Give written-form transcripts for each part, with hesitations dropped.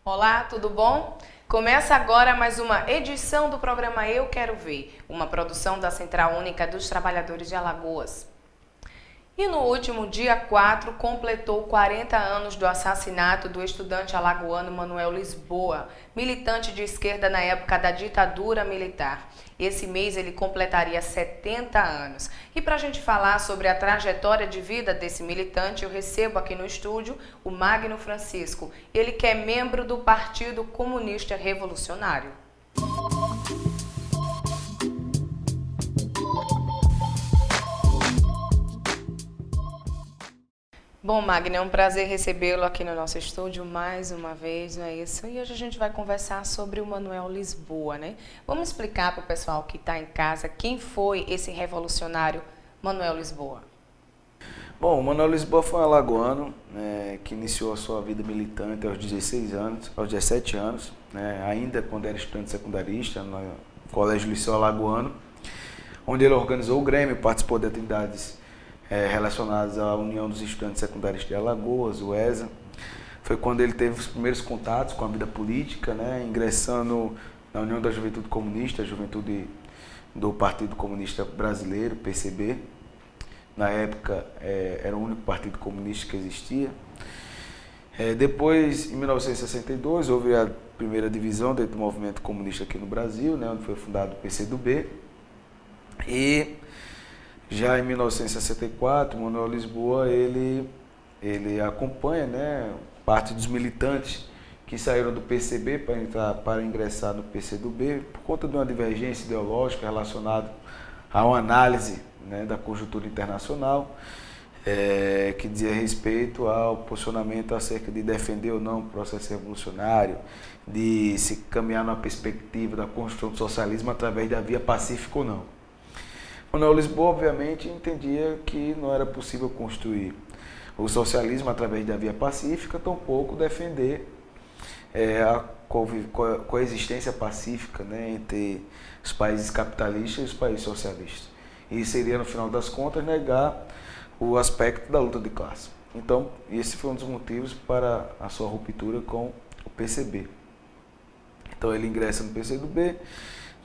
Olá, tudo bom? Começa agora mais uma edição do programa Eu Quero Ver, uma produção da Central Única dos Trabalhadores de Alagoas. E no último dia 4, completou 40 anos do assassinato do estudante alagoano Manuel Lisboa, militante de esquerda na época da ditadura militar. Esse mês ele completaria 70 anos. E para a gente falar sobre a trajetória de vida desse militante, eu recebo aqui no estúdio o Magno Francisco, ele que é membro do Partido Comunista Revolucionário. Bom, Magno, é um prazer recebê-lo aqui no nosso estúdio mais uma vez, não é isso? E hoje a gente vai conversar sobre o Manuel Lisboa, né? Vamos explicar para o pessoal que está em casa quem foi esse revolucionário Manuel Lisboa. Bom, o Manuel Lisboa foi um alagoano que iniciou a sua vida militante aos 16 anos, aos 17 anos, ainda quando era estudante secundarista no Colégio Liceu Alagoano, onde ele organizou o Grêmio, participou de atividades relacionadas à União dos Estudantes Secundaristas de Alagoas, o ESA. Foi quando ele teve os primeiros contatos com a vida política, ingressando na União da Juventude Comunista, a juventude do Partido Comunista Brasileiro, PCB. Na época era o único partido comunista que existia. Depois, em 1962, houve a primeira divisão dentro do movimento comunista aqui no Brasil, onde foi fundado o PCdoB. E já em 1964, Manuel Lisboa ele acompanha parte dos militantes que saíram do PCB para ingressar no PCdoB por conta de uma divergência ideológica relacionada a uma análise da conjuntura internacional que dizia respeito ao posicionamento acerca de defender ou não o processo revolucionário, de se caminhar numa perspectiva da construção do socialismo através da via pacífica ou não. Manuel Lisboa, obviamente, entendia que não era possível construir o socialismo através da via pacífica, tampouco defender a coexistência pacífica entre os países capitalistas e os países socialistas. E seria, no final das contas, negar o aspecto da luta de classe. Então, esse foi um dos motivos para a sua ruptura com o PCB. Então, ele ingressa no PCdoB,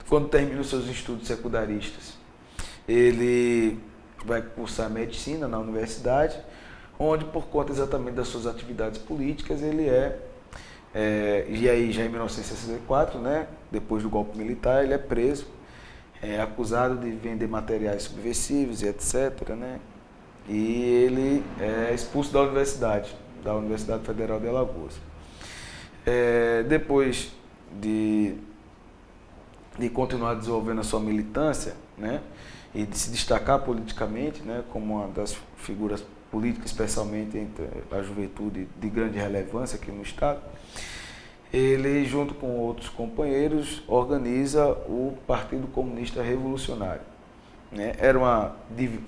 quando termina os seus estudos secundaristas, ele vai cursar medicina na universidade, onde, por conta exatamente das suas atividades políticas, ele e aí já em 1964, depois do golpe militar, ele é preso, acusado de vender materiais subversivos e etc. E ele é expulso da Universidade Federal de Alagoas. Depois de continuar desenvolvendo a sua militância, e de se destacar politicamente, como uma das figuras políticas, especialmente entre a juventude de grande relevância aqui no Estado, ele, junto com outros companheiros, organiza o Partido Comunista Revolucionário.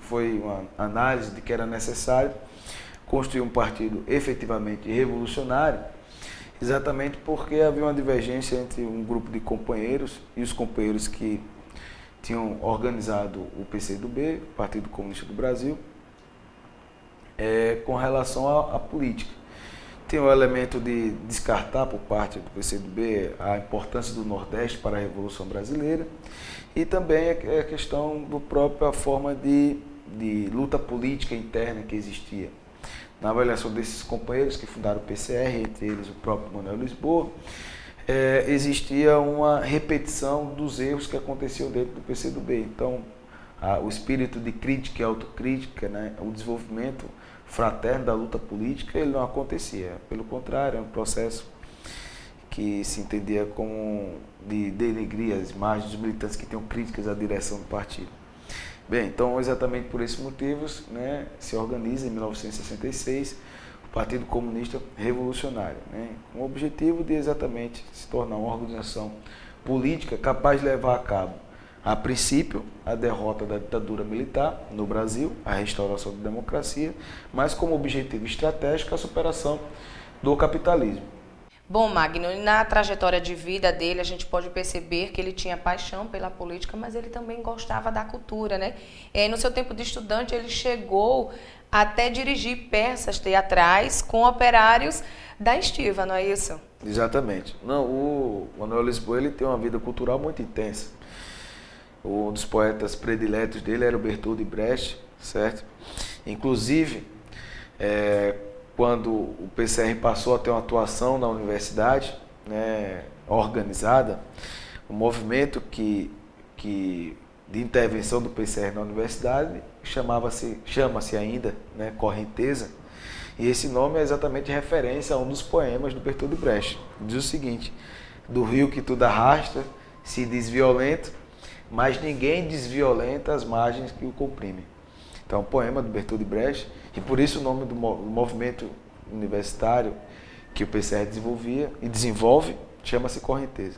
Foi uma análise de que era necessário construir um partido efetivamente revolucionário, exatamente porque havia uma divergência entre um grupo de companheiros e os companheiros que tinham organizado o PCdoB, Partido Comunista do Brasil, com relação à política. Tem o elemento de descartar por parte do PCdoB a importância do Nordeste para a Revolução Brasileira e também a questão da própria forma de luta política interna que existia. Na avaliação desses companheiros que fundaram o PCR, entre eles o próprio Manuel Lisboa, existia uma repetição dos erros que aconteciam dentro do PCdoB. Então, o espírito de crítica e autocrítica, o desenvolvimento fraterno da luta política, ele não acontecia. Pelo contrário, é um processo que se entendia como de denegrir as imagens dos militantes que tinham críticas à direção do partido. Bem, então, exatamente por esses motivos, se organiza em 1966 Partido Comunista Revolucionário, com o objetivo de exatamente se tornar uma organização política capaz de levar a cabo, a princípio, a derrota da ditadura militar no Brasil, a restauração da democracia, mas como objetivo estratégico a superação do capitalismo. Bom, Magno, na trajetória de vida dele, a gente pode perceber que ele tinha paixão pela política, mas ele também gostava da cultura, No seu tempo de estudante, ele chegou até dirigir peças teatrais com operários da estiva, não é isso? Exatamente. Não, o Manuel Lisboa ele tem uma vida cultural muito intensa. Um dos poetas prediletos dele era o Bertold Brecht, certo? Inclusive, quando o PCR passou a ter uma atuação na universidade, né, organizada, o movimento de intervenção do PCR na universidade chama-se ainda, né, Correnteza, e esse nome é exatamente referência a um dos poemas do Bertold Brecht. Diz o seguinte: do rio que tudo arrasta, se diz violento, mas ninguém desviolenta as margens que o comprimem. Então, é um poema do Bertold Brecht, e por isso o nome do movimento universitário que o PCR desenvolvia e desenvolve chama-se Correnteza.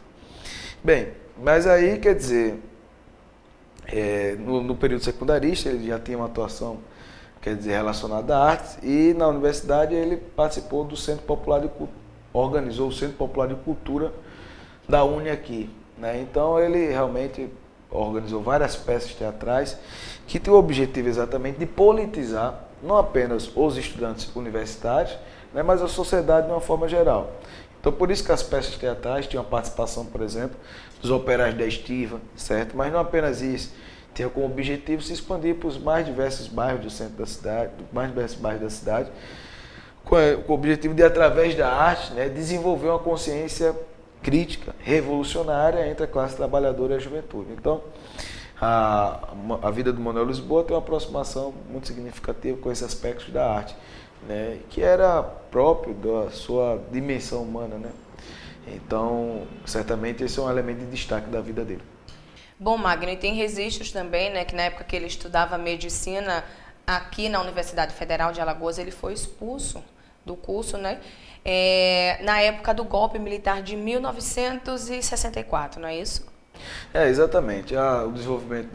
Bem, mas aí, quer dizer, no período secundarista ele já tinha uma atuação, quer dizer, relacionada à arte, e na universidade ele participou do Centro Popular de Cultura, organizou o Centro Popular de Cultura da UNE aqui, né? Então ele realmente organizou várias peças teatrais que tinham o objetivo exatamente de politizar não apenas os estudantes universitários, né, mas a sociedade de uma forma geral. Então, por isso que as peças teatrais tinham a participação, por exemplo, dos operários da estiva, certo? Mas não apenas isso, tinha como objetivo se expandir para os mais diversos bairros do centro da cidade, mais diversos bairros da cidade, com o objetivo de, através da arte, né, desenvolver uma consciência crítica, revolucionária entre a classe trabalhadora e a juventude. Então, a vida do Manuel Lisboa tem uma aproximação muito significativa com esses aspectos da arte, né, que era próprio da sua dimensão humana, né? Então, certamente esse é um elemento de destaque da vida dele. Bom, Magno, e tem registros também, né, que na época que ele estudava medicina aqui na Universidade Federal de Alagoas, ele foi expulso do curso, né? Na época do golpe militar de 1964, não é isso? Exatamente. O desenvolvimento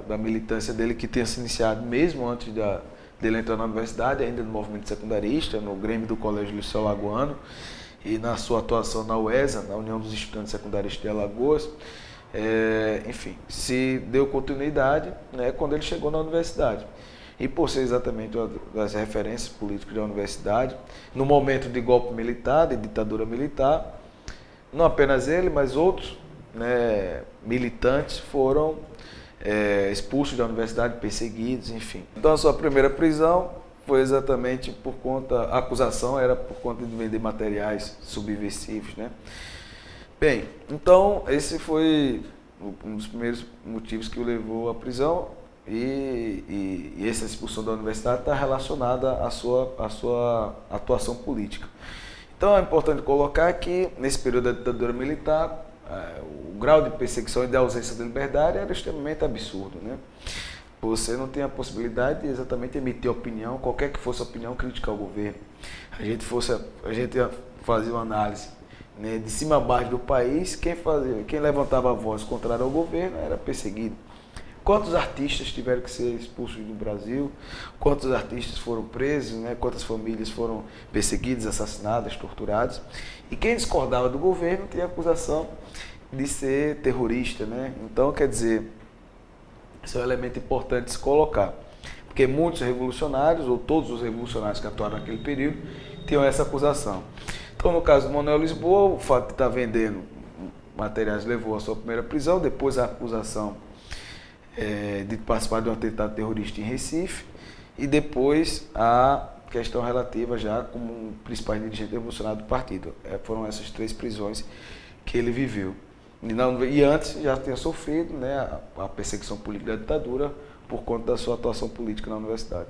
da militância dele, que tinha se iniciado mesmo antes dele entrar na universidade, ainda no movimento secundarista, no Grêmio do Colégio Liceu Alagoano, e na sua atuação na UESA, na União dos Estudantes Secundaristas de Alagoas, enfim, se deu continuidade, né, quando ele chegou na universidade. E por ser exatamente uma das referências políticas da universidade, no momento de golpe militar, de ditadura militar, não apenas ele, mas outros, né, militantes foram expulsos da universidade, perseguidos, enfim. Então a sua primeira prisão foi exatamente por conta, a acusação era por conta de vender materiais subversivos, né? Bem, então esse foi um dos primeiros motivos que o levou à prisão, e essa expulsão da universidade está relacionada à sua atuação política. Então é importante colocar que nesse período da ditadura militar, o grau de perseguição e de ausência de liberdade era extremamente absurdo, né? Você não tem a possibilidade de exatamente emitir opinião, qualquer que fosse a opinião crítica ao governo. A gente fazia uma análise, né, de cima a baixo do país, quem levantava a voz contrária ao governo era perseguido. Quantos artistas tiveram que ser expulsos do Brasil? Quantos artistas foram presos, né? Quantas famílias foram perseguidas, assassinadas, torturadas? E quem discordava do governo tinha acusação de ser terrorista, né? Então, quer dizer, esse é um elemento importante de se colocar. Porque muitos revolucionários, ou todos os revolucionários que atuaram naquele período, tinham essa acusação. Então, no caso do Manuel Lisboa, o fato de estar vendendo materiais levou à sua primeira prisão, depois a acusação de participar de um atentado terrorista em Recife, e depois a questão relativa já como principal dirigente revolucionário do partido. Foram essas 3 prisões que ele viveu. E antes já tinha sofrido, né, a perseguição política da ditadura por conta da sua atuação política na universidade.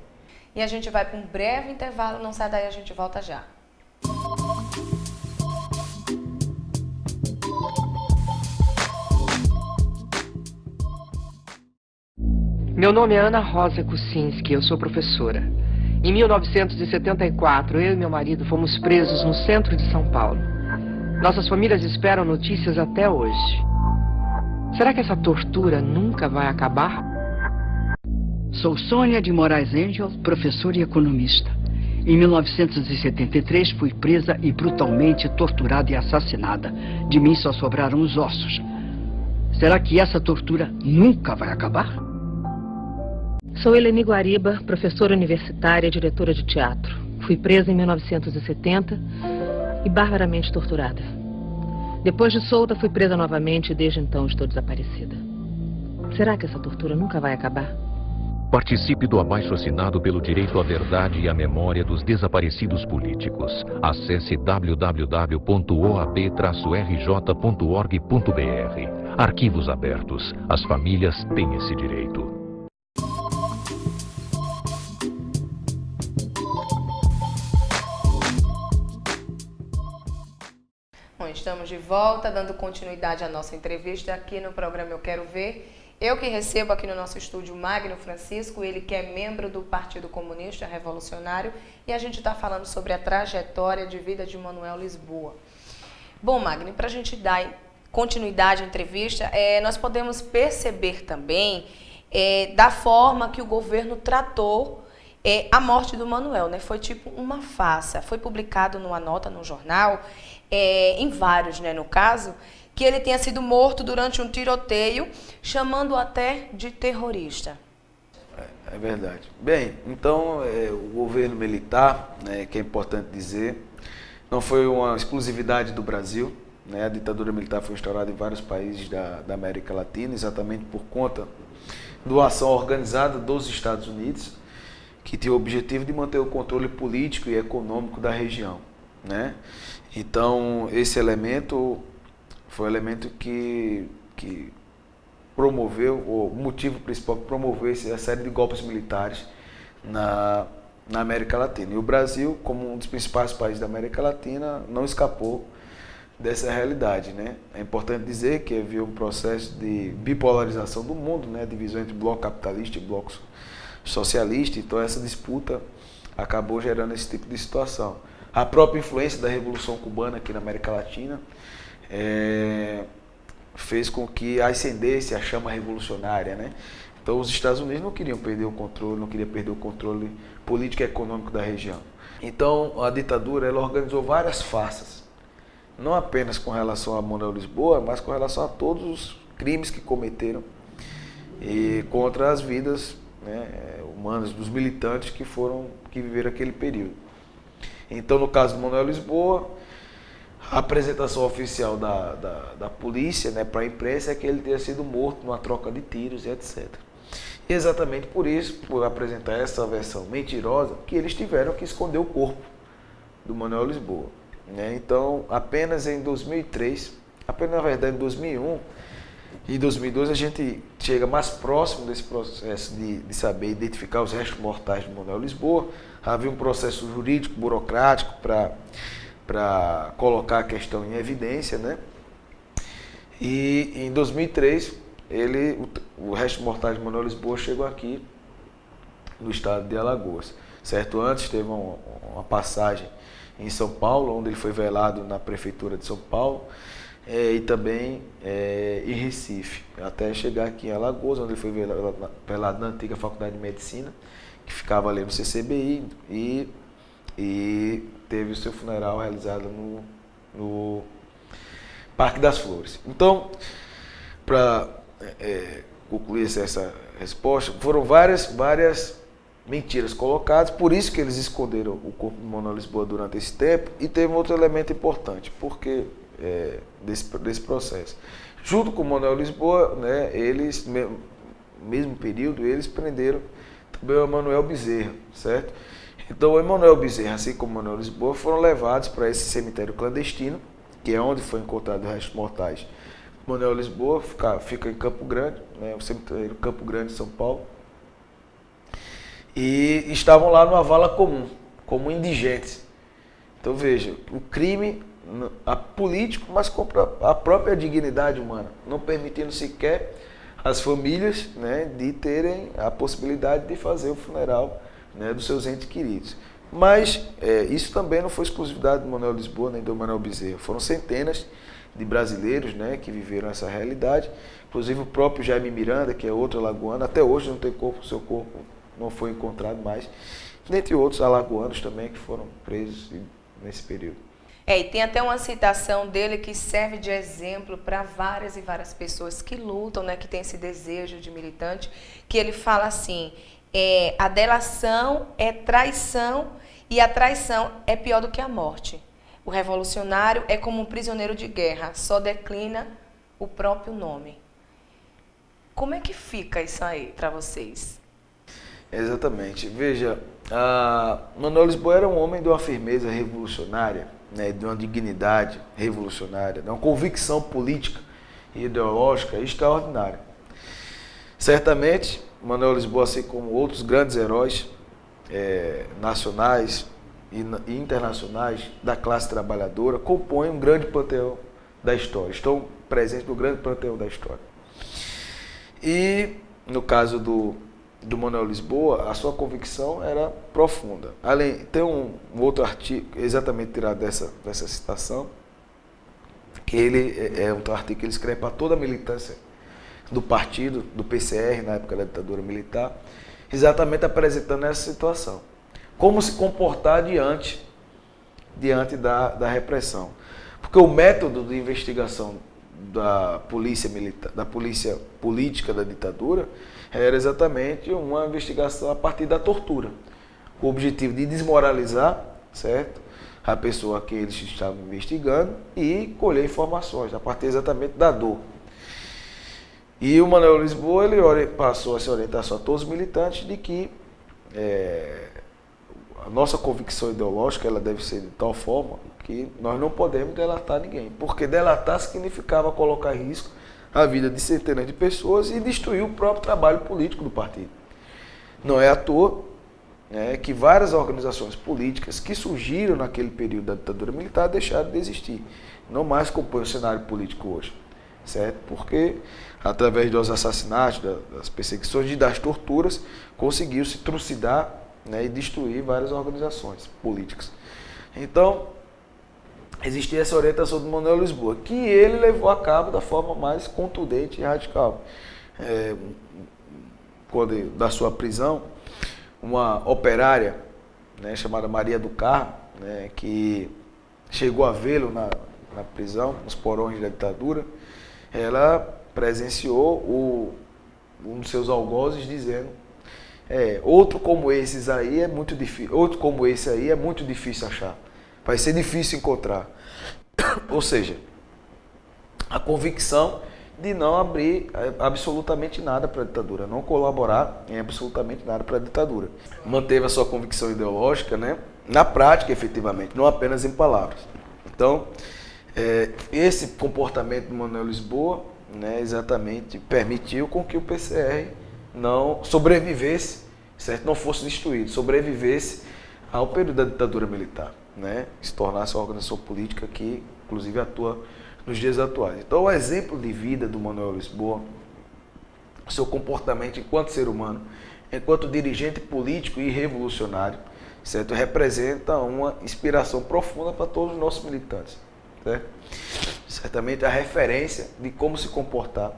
E a gente vai para um breve intervalo, não sai daí, a gente volta já. Meu nome é Ana Rosa Kucinski, eu sou professora. Em 1974, eu e meu marido fomos presos no centro de São Paulo. Nossas famílias esperam notícias até hoje. Será que essa tortura nunca vai acabar? Sou Sônia de Moraes Angel, professora e economista. Em 1973 fui presa e brutalmente torturada e assassinada. De mim só sobraram os ossos. Será que essa tortura nunca vai acabar? Sou Eleni Guariba, professora universitária e diretora de teatro. Fui presa em 1970 e barbaramente torturada. Depois de solta, fui presa novamente e desde então estou desaparecida. Será que essa tortura nunca vai acabar? Participe do abaixo-assinado pelo direito à verdade e à memória dos desaparecidos políticos. Acesse www.oab-rj.org.br. Arquivos abertos. As famílias têm esse direito. Bom, estamos de volta, dando continuidade à nossa entrevista aqui no programa Eu Quero Ver. Eu que recebo aqui no nosso estúdio Magno Francisco, ele que é membro do Partido Comunista Revolucionário, e a gente está falando sobre a trajetória de vida de Manuel Lisboa. Bom, Magno, para a gente dar continuidade à entrevista, nós podemos perceber também da forma que o governo tratou a morte do Manuel, né? Foi tipo uma farsa. Foi publicado numa nota no jornal, em vários, né, no caso, que ele tenha sido morto durante um tiroteio, chamando até de terrorista. É verdade. Bem, então o governo militar, né, que é importante dizer, não foi uma exclusividade do Brasil, né? A ditadura militar foi instaurada em vários países da América Latina, exatamente por conta da ação organizada dos Estados Unidos, que tinha o objetivo de manter o controle político e econômico da região, né? Então, esse elemento foi o elemento que promoveu, o motivo principal que promoveu essa série de golpes militares na América Latina. E o Brasil, como um dos principais países da América Latina, não escapou dessa realidade, né? É importante dizer que havia um processo de bipolarização do mundo, né? Divisão entre bloco capitalista e bloco socialista, então essa disputa acabou gerando esse tipo de situação. A própria influência da Revolução Cubana aqui na América Latina fez com que acendesse a chama revolucionária, né? Então os Estados Unidos não queriam perder o controle, não queriam perder o controle político e econômico da região. Então a ditadura ela organizou várias farsas, não apenas com relação a Manuel Lisboa, mas com relação a todos os crimes que cometeram contra as vidas, né, humanas dos militantes que viveram aquele período. Então, no caso do Manuel Lisboa, a apresentação oficial da polícia, né, para a imprensa é que ele teria sido morto numa troca de tiros e etc. E exatamente por isso, por apresentar essa versão mentirosa, que eles tiveram que esconder o corpo do Manuel Lisboa, né? Então, apenas em 2003, apenas na verdade em 2001 e 2002 a gente chega mais próximo desse processo de saber identificar os restos mortais do Manuel Lisboa. Havia um processo jurídico, burocrático para colocar a questão em evidência, né? E em 2003, o resto mortal de Manuel Lisboa chegou aqui no estado de Alagoas, certo? Antes teve uma passagem em São Paulo, onde ele foi velado na prefeitura de São Paulo, e também em Recife, até chegar aqui em Alagoas, onde ele foi velado na antiga Faculdade de Medicina, que ficava ali no CCBI, e teve o seu funeral realizado no Parque das Flores. Então, para concluir essa resposta, foram várias mentiras colocadas, por isso que eles esconderam o corpo de Manuel Lisboa durante esse tempo. E teve um outro elemento importante, porque desse processo. Junto com o Manuel Lisboa, né, eles, no mesmo período, eles prenderam também o Emanuel Bezerra, certo? Então, o Emanuel Bezerra, assim como o Manuel Lisboa, foram levados para esse cemitério clandestino, que é onde foi encontrado os restos mortais. O Manuel Lisboa fica em Campo Grande, né, o cemitério Campo Grande, São Paulo. E estavam lá numa vala comum, como indigentes. Então, veja, o crime político, mas contra a própria dignidade humana, não permitindo sequer as famílias, né, de terem a possibilidade de fazer o funeral, né, dos seus entes queridos. Mas isso também não foi exclusividade do Manuel Lisboa nem do Emanuel Bezerra. Foram centenas de brasileiros, né, que viveram essa realidade. Inclusive o próprio Jaime Miranda, que é outro alagoano, até hoje não tem corpo, seu corpo não foi encontrado mais. Dentre outros alagoanos também que foram presos nesse período. E tem até uma citação dele que serve de exemplo para várias e várias pessoas que lutam, né, que têm esse desejo de militante, que ele fala assim: a delação é traição e a traição é pior do que a morte. O revolucionário é como um prisioneiro de guerra, só declina o próprio nome. Como é que fica isso aí para vocês? Exatamente. Veja, Manuel Lisboa era um homem de uma firmeza revolucionária, né, de uma dignidade revolucionária, de uma convicção política e ideológica extraordinária. Certamente, Manuel Lisboa, assim como outros grandes heróis nacionais e internacionais da classe trabalhadora, compõem um grande panteão da história, estão presentes no grande panteão da história. E, no caso do Manuel Lisboa, a sua convicção era profunda. Tem um outro artigo, exatamente tirado dessa citação, que ele é um artigo que ele escreve para toda a militância do partido, do PCR, na época da ditadura militar, exatamente apresentando essa situação. Como se comportar diante da repressão. Porque o método de investigação da polícia militar, da polícia política da ditadura, era exatamente uma investigação a partir da tortura. O objetivo de desmoralizar, certo, a pessoa que eles estavam investigando e colher informações a partir exatamente da dor. E o Manuel Lisboa ele passou essa orientação a todos os militantes de que a nossa convicção ideológica ela deve ser de tal forma que nós não podemos delatar ninguém, porque delatar significava colocar em risco a vida de centenas de pessoas e destruir o próprio trabalho político do partido. Não é à toa que várias organizações políticas que surgiram naquele período da ditadura militar deixaram de existir. Não mais compõem o cenário político hoje, certo? Porque através dos assassinatos, das perseguições e das torturas, conseguiu-se trucidar e destruir várias organizações políticas. Então, existia essa orientação do Manuel Lisboa, que ele levou a cabo da forma mais contundente e radical. Da sua prisão, uma operária chamada Maria do Carmo, que chegou a vê-lo na prisão, nos porões da ditadura, ela presenciou um dos seus algozes dizendo: outro como esse aí é muito difícil achar. Vai ser difícil encontrar. Ou seja, a convicção de não abrir absolutamente nada para a ditadura, não colaborar em absolutamente nada para a ditadura. Manteve a sua convicção ideológica, na prática, efetivamente, não apenas em palavras. Então, esse comportamento do Manuel Lisboa, exatamente permitiu com que o PCR não sobrevivesse, certo? Não fosse destruído, sobrevivesse ao período da ditadura militar, se tornasse uma organização política que, inclusive, atua nos dias atuais. Então, o exemplo de vida do Manuel Lisboa, o seu comportamento enquanto ser humano, enquanto dirigente político e revolucionário, certo? Representa uma inspiração profunda para todos os nossos militantes, certo? Certamente a referência de como se comportar,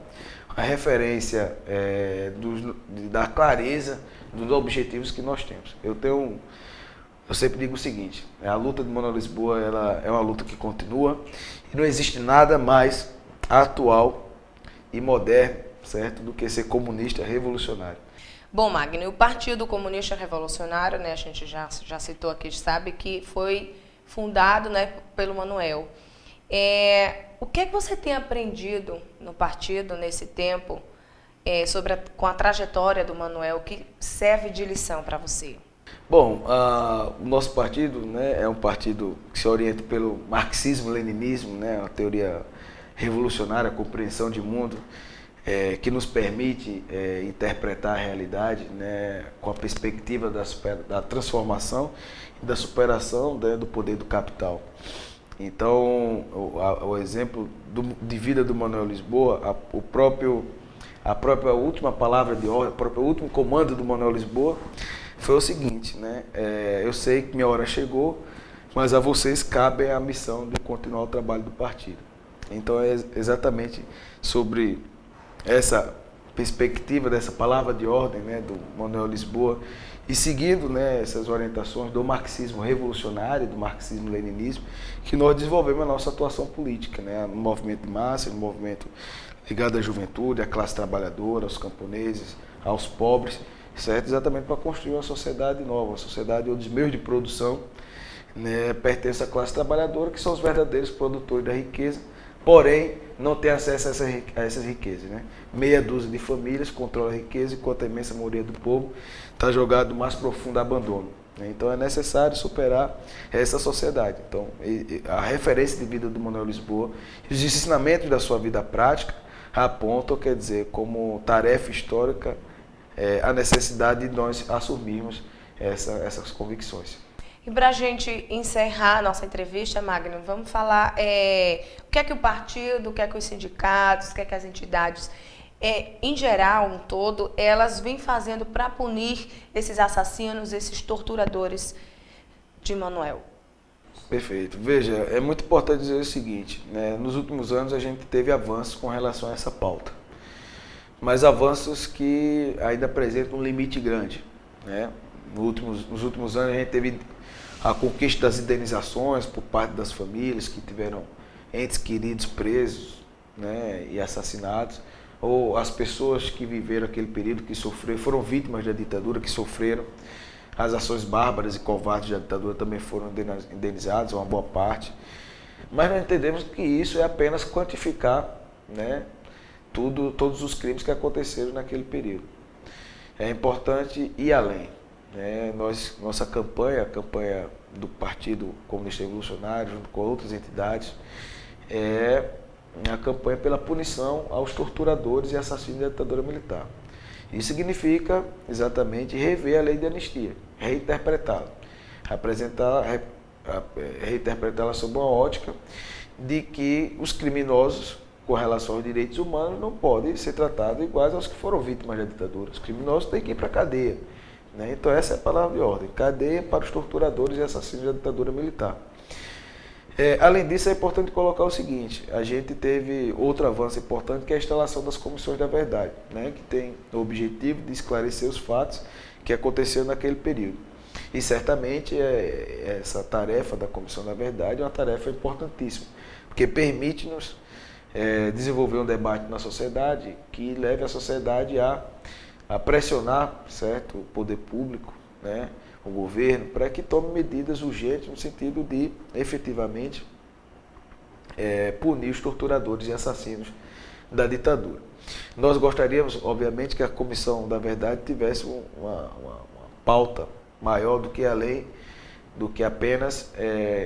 a referência da clareza dos objetivos que nós temos. Eu sempre digo o seguinte: a luta de Manuel Lisboa ela é uma luta que continua e não existe nada mais atual e moderno, certo, do que ser comunista revolucionário. Bom, Magno, o Partido Comunista Revolucionário, a gente já citou aqui, sabe que foi fundado pelo Manuel. O que é que você tem aprendido no partido nesse tempo com a trajetória do Manuel que serve de lição para você? Bom, o nosso partido é um partido que se orienta pelo marxismo-leninismo, a teoria revolucionária, a compreensão de mundo, que nos permite interpretar a realidade com a perspectiva da transformação e da superação do poder do capital. Então, o exemplo de vida do Manuel Lisboa, a própria última palavra de ordem, o próprio último comando do Manuel Lisboa foi o seguinte: eu sei que minha hora chegou, mas a vocês cabe a missão de continuar o trabalho do partido. Então, é exatamente sobre essa perspectiva dessa palavra de ordem do Manuel Lisboa e seguindo essas orientações do marxismo revolucionário, do marxismo-leninismo, que nós desenvolvemos a nossa atuação política, no movimento de massa, no movimento ligado à juventude, à classe trabalhadora, aos camponeses, aos pobres, certo? Exatamente para construir uma sociedade nova, uma sociedade onde os meios de produção, né, pertencem à classe trabalhadora, que são os verdadeiros produtores da riqueza, porém não tem acesso a essas riquezas. Né? Meia dúzia de famílias controla a riqueza, enquanto a imensa maioria do povo está jogado no mais profundo abandono. Né? Então é necessário superar essa sociedade. Então, a referência de vida do Manuel Lisboa e os ensinamentos da sua vida prática apontam, quer dizer, como tarefa histórica, a necessidade de nós assumirmos essas convicções. E para a gente encerrar a nossa entrevista, Magno, vamos falar o que é que o partido, o que é que os sindicatos, o que é que as entidades, em geral, um todo, elas vêm fazendo para punir esses assassinos, esses torturadores de Manuel. Perfeito. Veja, é muito importante dizer o seguinte, né? Nos últimos anos a gente teve avanços com relação a essa pauta, mas avanços que ainda apresentam um limite grande. Né? Nos últimos anos a gente teve a conquista das indenizações por parte das famílias que tiveram entes queridos presos, né, e assassinados, ou as pessoas que viveram aquele período, que sofreram, foram vítimas da ditadura, que sofreram as ações bárbaras e covardes da ditadura, também foram indenizados, uma boa parte. Mas nós entendemos que isso é apenas quantificar, né, todos os crimes que aconteceram naquele período. É importante ir além. Nossa campanha, a campanha do Partido Comunista Revolucionário, junto com outras entidades, é a campanha pela punição aos torturadores e assassinos da ditadura militar. Isso significa exatamente rever a lei de anistia, reinterpretá-la, reinterpretá-la sob uma ótica de que os criminosos com relação aos direitos humanos não podem ser tratados iguais aos que foram vítimas da ditadura. Os criminosos têm que ir para a cadeia. Então essa é a palavra de ordem, cadeia para os torturadores e assassinos da ditadura militar. Além disso, é importante colocar o seguinte, a gente teve outro avanço importante, que é a instalação das comissões da verdade, né, que tem o objetivo de esclarecer os fatos que aconteceram naquele período. E certamente essa tarefa da Comissão da Verdade é uma tarefa importantíssima, porque permite-nos desenvolver um debate na sociedade que leve a sociedade a pressionar, certo, o poder público, né, o governo, para que tome medidas urgentes no sentido de, efetivamente, punir os torturadores e assassinos da ditadura. Nós gostaríamos, obviamente, que a Comissão da Verdade tivesse uma pauta maior do que a lei, do que apenas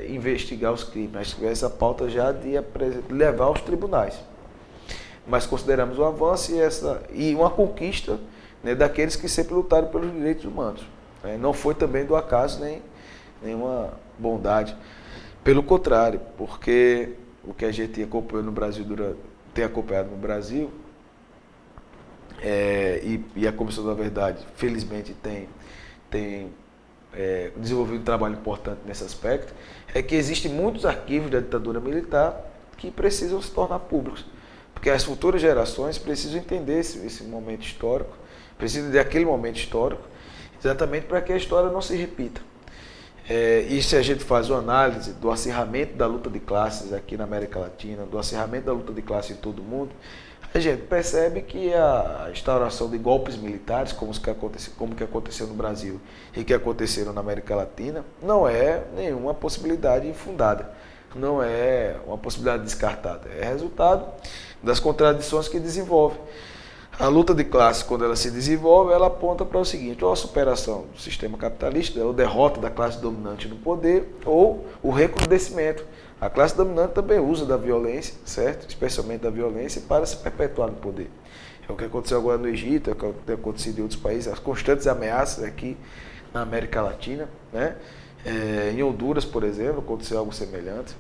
investigar os crimes, mas tivesse a pauta já de levar aos tribunais. Mas consideramos um avanço e uma conquista, né, daqueles que sempre lutaram pelos direitos humanos. Não foi também do acaso nem nenhuma bondade. Pelo contrário, porque o que a gente acompanhou no Brasil, tem acompanhado no Brasil, e a Comissão da Verdade, felizmente, tem desenvolvido um trabalho importante nesse aspecto, é que existem muitos arquivos da ditadura militar que precisam se tornar públicos. Porque as futuras gerações precisam entender esse momento histórico, precisam daquele momento histórico, exatamente para que a história não se repita. E se a gente faz uma análise do acirramento da luta de classes aqui na América Latina, do acirramento da luta de classes em todo o mundo, a gente percebe que a instauração de golpes militares, como que aconteceu no Brasil e que aconteceram na América Latina, não é nenhuma possibilidade infundada, não é uma possibilidade descartada, é resultado das contradições que desenvolve. A luta de classe, quando ela se desenvolve, ela aponta para o seguinte: ou a superação do sistema capitalista, ou derrota da classe dominante no poder, ou o recrudescimento. A classe dominante também usa da violência, certo? Especialmente da violência, para se perpetuar no poder. É o que aconteceu agora no Egito, é o que tem acontecido em outros países, as constantes ameaças aqui na América Latina, né? Em Honduras, por exemplo, aconteceu algo semelhante.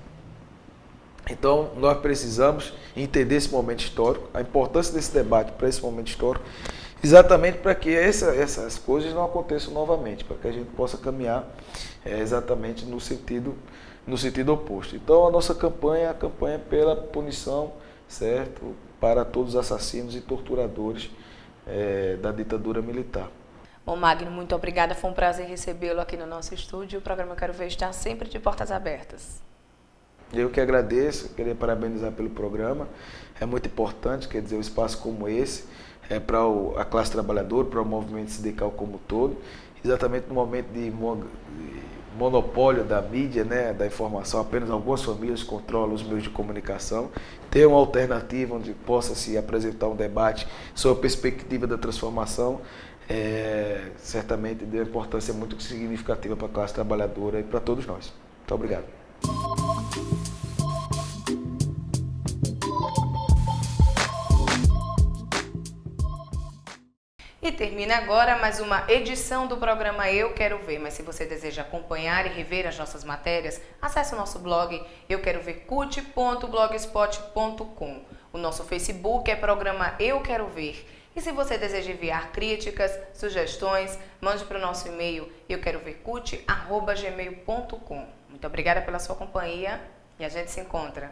Então, nós precisamos entender esse momento histórico, a importância desse debate para esse momento histórico, exatamente para que essas coisas não aconteçam novamente, para que a gente possa caminhar exatamente no sentido oposto. Então, a nossa campanha é a campanha pela punição, certo, para todos os assassinos e torturadores da ditadura militar. Bom, Magno, muito obrigada, foi um prazer recebê-lo aqui no nosso estúdio. O programa Quero Ver está sempre de portas abertas. Eu que agradeço, queria parabenizar pelo programa, é muito importante, quer dizer, um espaço como esse, para a classe trabalhadora, para o movimento sindical como um todo, exatamente no momento de monopólio da mídia, né, da informação, apenas algumas famílias controlam os meios de comunicação, ter uma alternativa onde possa se apresentar um debate sobre a perspectiva da transformação, certamente de uma importância muito significativa para a classe trabalhadora e para todos nós. Muito obrigado. E termina agora mais uma edição do programa Eu Quero Ver. Mas se você deseja acompanhar e rever as nossas matérias, acesse o nosso blog euquerovercut.blogspot.com. O nosso Facebook é programa Eu Quero Ver. E se você deseja enviar críticas, sugestões, mande para o nosso e-mail euquerovercut@gmail.com. Muito obrigada pela sua companhia e a gente se encontra.